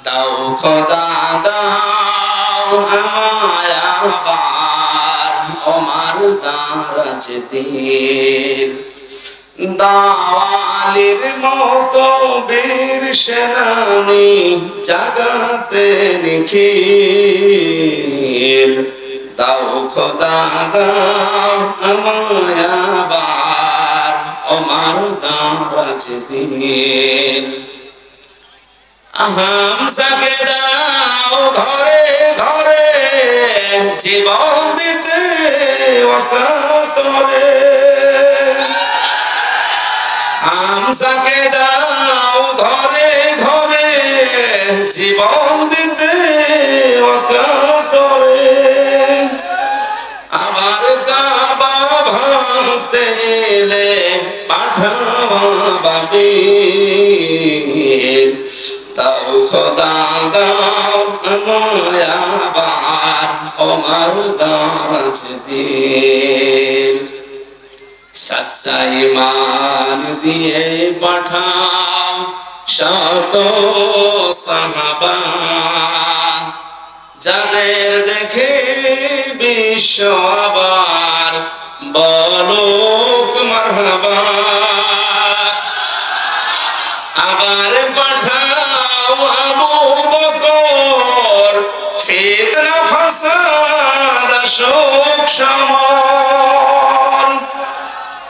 দাও খোদা দাও আমায় আবার ওমার দারাজ দিল দাওয়ালির মতো বীর সেনানি জাগাতে নিখিল দাও খোদা দাও আমায় আবার ওমার দারাজ দিল হামসাকে দাও ঘরে ঘরে জীবন দিতে অকাতরে হামসাকে দাও ঘরে ঘরে জীবন দিতে অকাতরে আবার কাবা ভাঙতে এলে পাঠাওয়া বাবিল দাও খোদা দাও আমায় আবার ওমার দারাজ দিল সচ্চা ঈমান দিয়ে পাঠাও শত সাহাবা যাদের দেখে বিশ্ব আবার বলুক মারহাবা আবার পাঠাও আবু বকর ফিতনা ফাসাদ শোক সমর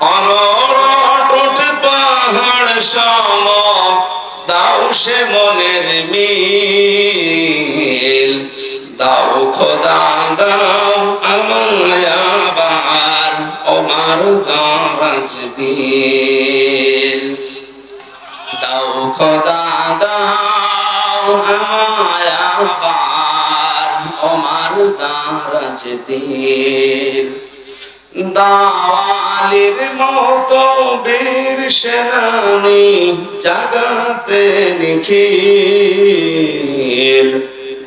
অনড় পাহাড় সম দাও সে মনের মিল দাও খোদা দাও আমায় আবার ওমার দারাজ দিল দাও খোদা দাও আমায় আবার ওমার দারাজ দিল দাওয়ালির মতো বীর সেনানি জাগাতে নিখিল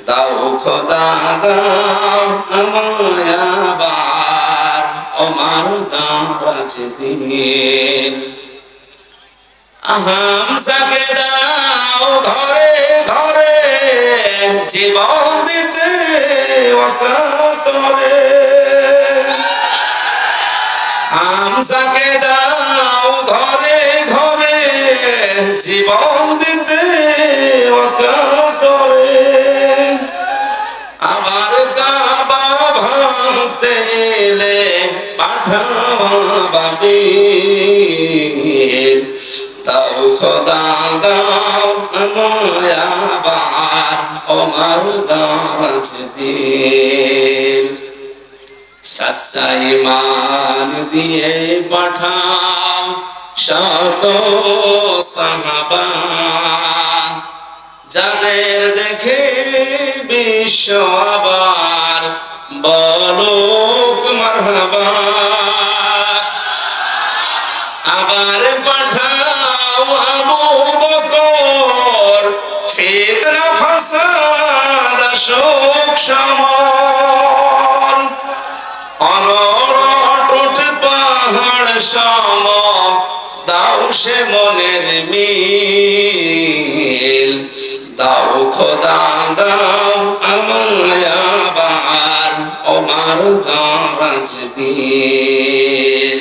দাও খোদা দাও আমায় আবার ওমার দারাজ দিল হামসাকে দাও ঘরে ঘরে জীবন দিতে অকাতরে হামসাকে দাও ঘরে ঘরে জীবন দিতে অকাতরে আবার কাবা ভাঙতে এলে পাঠাওয়া বাবিল দাও খোদা দাও আমায় আবার ওমার দারাজ দিল সচ্চা ঈমান দিয়ে পাঠাও শত সাহাবা যাদের দেখে বিশ্ব আবার বলুক মারহাবা আবার পাঠাও আবু বকর ফিতনা ফাসাদ শোক সমর অনড় পাহাড় সম দাও সে মনের মিল দাও খোদা দাও আমায় আবার ওমার দারাজ দিল